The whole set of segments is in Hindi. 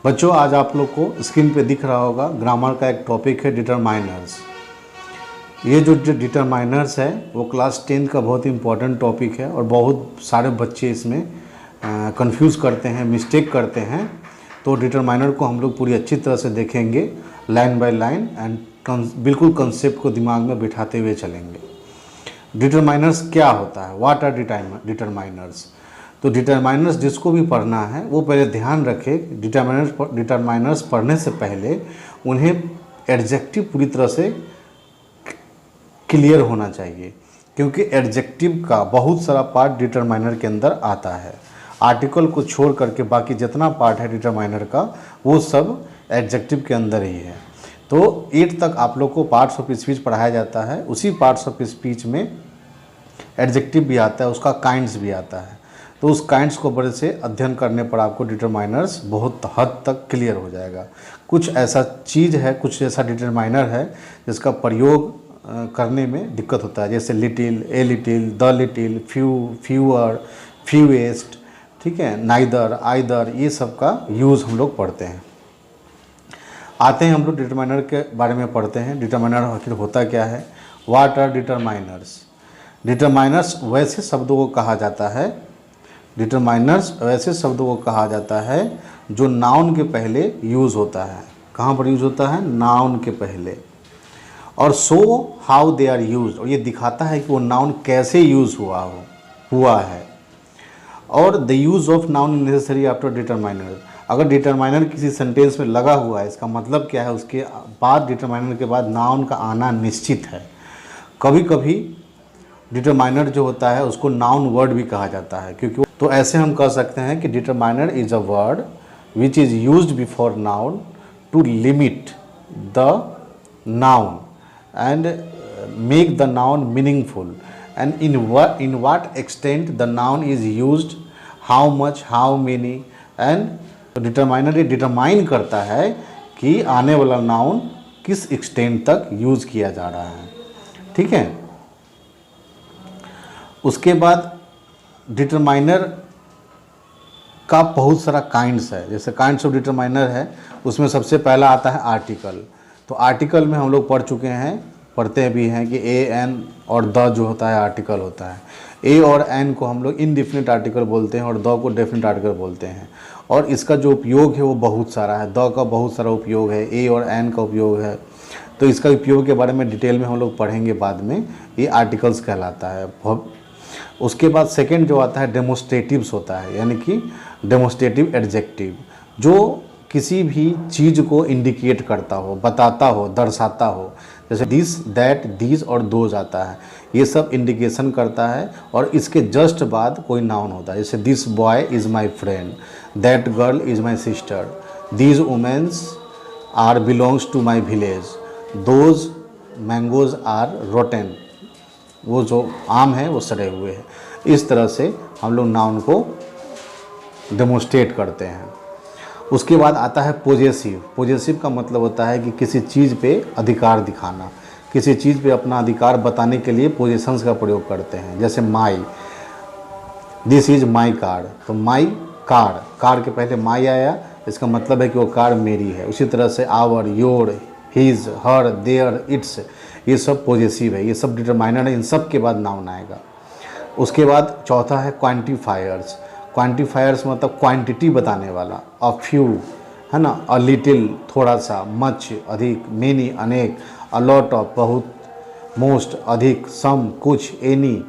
बच्चों, आज आप लोग को स्क्रीन पे दिख रहा होगा ग्रामर का एक टॉपिक है डिटरमाइनर्स। ये जो डिटरमाइनर्स है वो क्लास 10 का बहुत ही इम्पोर्टेंट टॉपिक है और बहुत सारे बच्चे इसमें कंफ्यूज करते हैं, मिस्टेक करते हैं। तो डिटरमाइनर को हम लोग पूरी अच्छी तरह से देखेंगे, लाइन बाय लाइन, एंड बिल्कुल कंसेप्ट को दिमाग में बिठाते हुए चलेंगे। डिटरमाइनर्स क्या होता है, व्हाट आर डिटरमाइनर्स। तो डिटरमाइनर्स जिसको भी पढ़ना है वो पहले ध्यान रखे, डिटरमाइनर्स पढ़ने से पहले उन्हें एडजेक्टिव पूरी तरह से क्लियर होना चाहिए, क्योंकि एडजेक्टिव का बहुत सारा पार्ट डिटरमाइनर के अंदर आता है। आर्टिकल को छोड़ करके बाकी जितना पार्ट है डिटरमाइनर का वो सब एडजेक्टिव के अंदर ही है। तो 8 तक आप लोग को पार्ट्स ऑफ स्पीच पढ़ाया जाता है। उसी पार्ट्स ऑफ स्पीच में एडजेक्टिव भी आता है, उसका काइंड्स भी आता है। तो उस काइंड्स को बड़े से अध्ययन करने पर आपको डिटरमाइनर्स बहुत हद तक क्लियर हो जाएगा। कुछ ऐसा चीज़ है, कुछ ऐसा डिटरमाइनर है जिसका प्रयोग करने में दिक्कत होता है, जैसे little, a little, the little, few, fewer, fewest, ठीक है, नाइदर, आइदर, ये सब का यूज़ हम लोग पढ़ते हैं। आते हैं हम लोग डिटरमाइनर के बारे में पढ़ते हैं। डिटरमाइनर आखिर होता क्या है, व्हाट आर डिटरमाइनर्स। डिटरमाइनर्स वैसे शब्दों को कहा जाता है, डिटरमाइनर्स वैसे शब्दों को कहा जाता है जो नाउन के पहले यूज़ होता है। कहाँ पर यूज़ होता है, नाउन के पहले। और show how they are use, और ये दिखाता है कि वो नाउन कैसे यूज़ हुआ है। और the use of noun necessary after determiner. अगर डिटरमाइनर किसी सेंटेंस में लगा हुआ है, इसका मतलब क्या है, उसके बाद डिटरमाइनर के बाद नाउन का आना निश्चित है। कभी कभी डिटरमाइनर जो होता है उसको नाउन वर्ड भी कहा जाता है, क्योंकि तो ऐसे हम कह सकते हैं कि determiner is a word which is used before noun to limit the noun and make the noun meaningful, and in what extent the noun is used, how much, how many, and determiner ये determine करता है कि आने वाला नाउन किस extent तक यूज़ किया जा रहा है। ठीक है, उसके बाद डिटरमाइनर का बहुत सारा काइंड्स है। जैसे काइंड्स ऑफ डिटरमाइनर है, उसमें सबसे पहला आता है आर्टिकल। तो आर्टिकल में हम लोग पढ़ चुके हैं, पढ़ते भी हैं कि ए, एन और द जो होता है आर्टिकल होता है। ए और एन को हम लोग इनडिफिनिट आर्टिकल बोलते हैं और द को डेफिनिट आर्टिकल बोलते हैं। और इसका जो उपयोग है वो बहुत सारा है, द का बहुत सारा उपयोग है, ए और एन का उपयोग है। तो इसका उपयोग के बारे में डिटेल में हम लोग पढ़ेंगे बाद में। ये आर्टिकल्स कहलाता है। उसके बाद सेकेंड जो आता है डेमोस्ट्रेटिव्स होता है, यानी कि डेमोस्ट्रेटिव एडजेक्टिव, जो किसी भी चीज़ को इंडिकेट करता हो, बताता हो, दर्शाता हो। जैसे दिस, दैट, दीज और दोज आता है, ये सब इंडिकेशन करता है। और इसके जस्ट बाद कोई नाउन होता है, जैसे this boy is my friend, that girl is my sister, these womens are belongs to my village, those mangoes are rotten, वो जो आम है वो सड़े हुए हैं। इस तरह से हम लोग नाउन को डेमोस्ट्रेट करते हैं। उसके बाद आता है पोजेसिव। पोजेसिव का मतलब होता है कि किसी चीज़ पे अधिकार दिखाना, किसी चीज़ पे अपना अधिकार बताने के लिए पोजेशंस का प्रयोग करते हैं। जैसे माई, दिस इज़ माई कार, तो माई कार, कार के पहले माई आया, इसका मतलब है कि वो कार मेरी है। उसी तरह से our, your, his, her, their, its, ये सब पोजेसिव है, ये सब डिटरमाइनर है। इन सब के बाद नाउन आएगा। उसके बाद चौथा है क्वांटिफायर्स। क्वांटिफायर्स मतलब क्वांटिटी बताने वाला। अ फ्यू है ना, अ लिटिल थोड़ा सा, मच अधिक, मेनी अनेक, अ लॉट ऑफ बहुत, मोस्ट अधिक, सम कुछ, एनी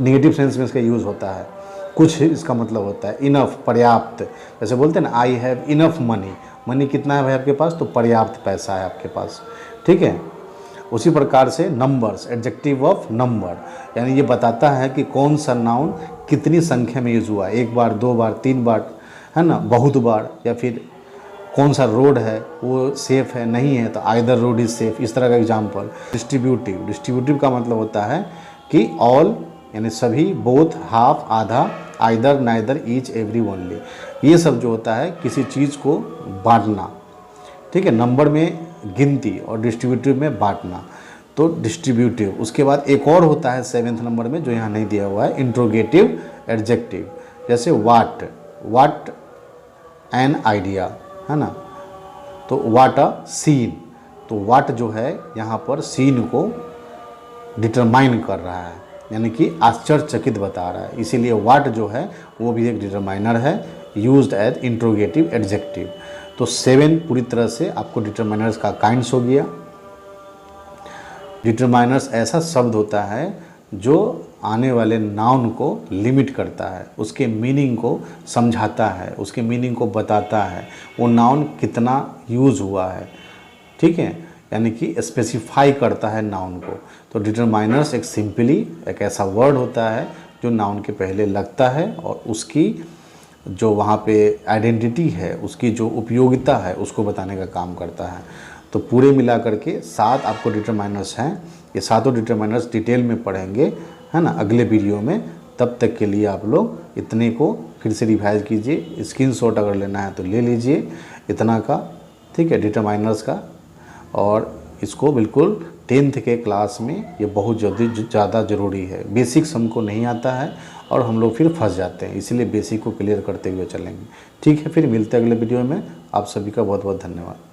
नेगेटिव सेंस में इसका यूज़ होता है। कुछ इसका मतलब होता है इनफ पर्याप्त। जैसे बोलते हैं ना, I have enough money, money कितना है भाई आपके पास, तो पर्याप्त पैसा है आपके पास। ठीक है, उसी प्रकार से नंबर्स, एडजेक्टिव ऑफ नंबर, यानी ये बताता है कि कौन सा नाउन कितनी संख्या में यूज़ हुआ है, 1 बार, 2 बार, 3 बार, है ना, बहुत बार, या फिर कौन सा रोड है वो सेफ़ है, नहीं है तो आइदर रोड इज़ सेफ, इस तरह का एग्जाम्पल। डिस्ट्रीब्यूटिव, डिस्ट्रीब्यूटिव का मतलब होता है कि ऑल यानी सभी, बोथ हाफ आधा, either neither, each, every, only, ये सब जो होता है किसी चीज़ को बांटना। ठीक है, नंबर में गिनती और डिस्ट्रीब्यूटिव में बांटना, तो डिस्ट्रीब्यूटिव। उसके बाद एक और होता है 7वें नंबर में जो यहाँ नहीं दिया हुआ है, इंट्रोगेटिव एडजेक्टिव। जैसे वाट, वाट एन आइडिया, है ना। तो व्हाट अ सीन, तो व्हाट जो है यहाँ पर सीन को डिटरमाइन कर रहा है, यानी कि आश्चर्यचकित बता रहा है, इसीलिए व्हाट जो है वो भी एक डिटरमाइनर है, यूज्ड एज इंट्रोगेटिव एडजेक्टिव। तो 7 पूरी तरह से आपको डिटरमाइनर्स का काइंड्स हो गया। डिटरमाइनर्स ऐसा शब्द होता है जो आने वाले नाउन को लिमिट करता है, उसके मीनिंग को समझाता है, उसके मीनिंग को बताता है, वो नाउन कितना यूज़ हुआ है, ठीक है, यानी कि स्पेसिफाई करता है नाउन को। तो डिटरमाइनर्स एक सिंपली एक ऐसा वर्ड होता है जो नाउन के पहले लगता है और उसकी जो वहाँ पे आइडेंटिटी है, उसकी जो उपयोगिता है, उसको बताने का काम करता है। तो पूरे मिला करके 7 आपको डिटरमाइनर्स हैं। ये सातों डिटरमाइनर्स डिटेल में पढ़ेंगे, है ना, अगले वीडियो में। तब तक के लिए आप लोग इतने को फिर से रिवाइज कीजिए, स्क्रीनशॉट अगर लेना है तो ले लीजिए इतना का, ठीक है, डिटरमाइनर्स का। और इसको बिल्कुल 10th के क्लास में ये बहुत ज़्यादा ज़रूरी है। बेसिक्स हमको नहीं आता है और हम लोग फिर फंस जाते हैं, इसीलिए बेसिक को क्लियर करते हुए चलेंगे। ठीक है, फिर मिलते हैं अगले वीडियो में। आप सभी का बहुत बहुत धन्यवाद।